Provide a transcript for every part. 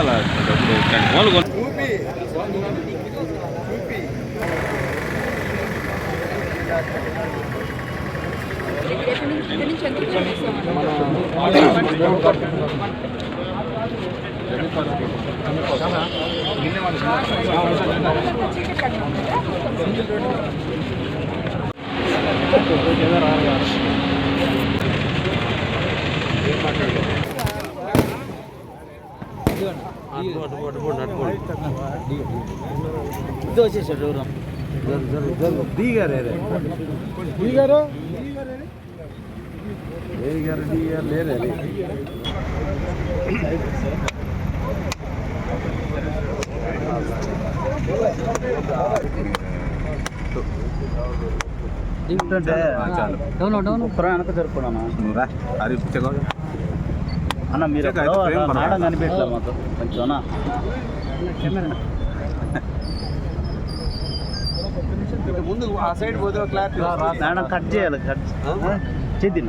అలా డబ్బులు వచ్చేసాడు దిగారు దిగారు లేరే వెనక జరుపుకున్నా అన్న మీరు మేడం కనిపించలేదు మాకు కొంచెం ముందు ఆ సైడ్ పోతే క్లారిటీ మేడం కట్ చేయాలి కట్ చేద్ది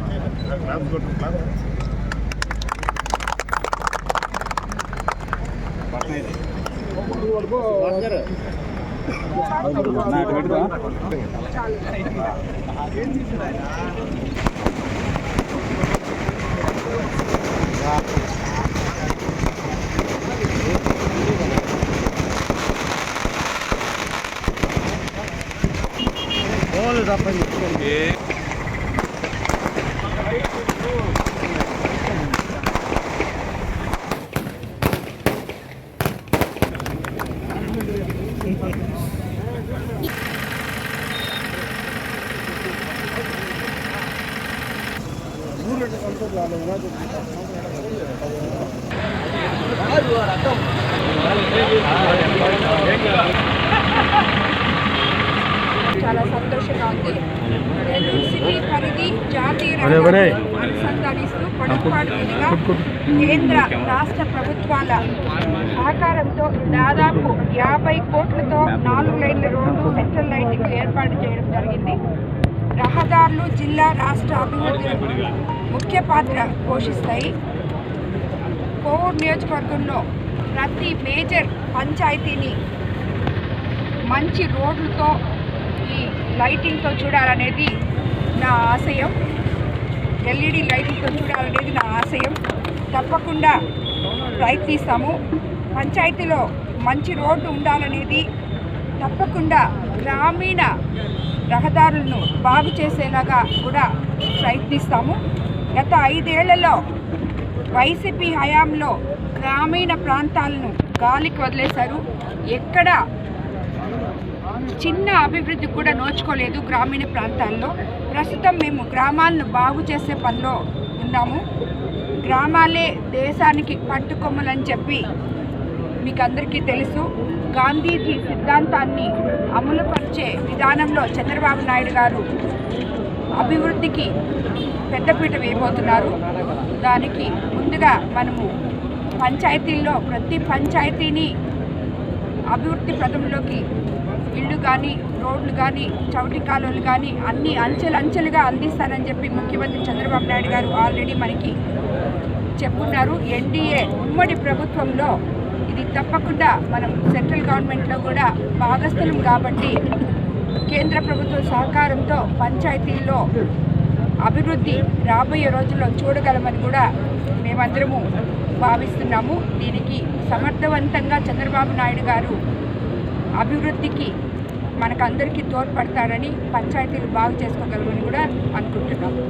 చాలా సంతోషంగా ఉంది. నెల్లూరు సిటీ పరిధి జాతీయ రహదారిని అనుసంధానిస్తూ పొడవుపాటు మీదుగా కేంద్ర రాష్ట్ర ప్రభుత్వాల సహకారంతో దాదాపు 50 కోట్లతో 4 లైన్ల రోడ్డు సెంట్రల్ లైటింగ్ ఏర్పాటు చేయడం జరిగింది. రహదారులు జిల్లా రాష్ట్ర అభివృద్ధిలో ముఖ్య పాత్ర పోషిస్తాయి. కోవూరు నియోజకవర్గంలో ప్రతి మేజర్ పంచాయతీని మంచి రోడ్లతో ఈ లైటింగ్తో చూడాలనేది నా ఆశయం. ఎల్ఈడి లైటింగ్తో చూడాలనేది నా ఆశయం. తప్పకుండా ప్రయత్నిస్తాము. పంచాయతీలో మంచి రోడ్డు ఉండాలనేది తప్పకుండా గ్రామీణ రహదారులను బాగు చేసేలాగా కూడా ప్రయత్నిస్తాము. గత 5 ఏళ్లలో వైసీపీ హయాంలో గ్రామీణ ప్రాంతాలను గాలికి వదిలేశారు. ఎక్కడ చిన్న అభివృద్ధి కూడా నోచుకోలేదు గ్రామీణ ప్రాంతాల్లో. ప్రస్తుతం మేము గ్రామాలను బాగు చేసే పనిలో ఉన్నాము. గ్రామాలే దేశానికి పట్టుకొమ్మలని చెప్పి మీకు అందరికీ తెలుసు. గాంధీజీ సిద్ధాంతాన్ని అమలుపరిచే విధానంలో చంద్రబాబు నాయుడు గారు అభివృద్ధికి పెద్దపీట వేయబోతున్నారు. దానికి ముందుగా మనము పంచాయతీల్లో ప్రతి పంచాయతీని అభివృద్ధి పథంలోకి ఇళ్ళు కానీ రోడ్లు కానీ చౌటి కాలువలు కానీ అన్ని అంచెలంచెలుగా అందిస్తానని చెప్పి ముఖ్యమంత్రి చంద్రబాబు నాయుడు గారు ఆల్రెడీ మనకి చెప్పున్నారు. ఎన్డీఏ ఉమ్మడి ప్రభుత్వంలో ఇది తప్పకుండా మనం సెంట్రల్ గవర్నమెంట్లో కూడా భాగస్థులం కాబట్టి కేంద్ర ప్రభుత్వ సహకారంతో పంచాయతీల్లో అభివృద్ధి రాబోయే రోజుల్లో చూడగలమని కూడా మేమందరము భావిస్తున్నాము. దీనికి సమర్థవంతంగా చంద్రబాబు నాయుడు గారు అభివృద్ధికి మనకందరికీ తోడ్పడతారని, పంచాయతీలు బాగు చేసుకోగలమని కూడా అనుకుంటున్నాము.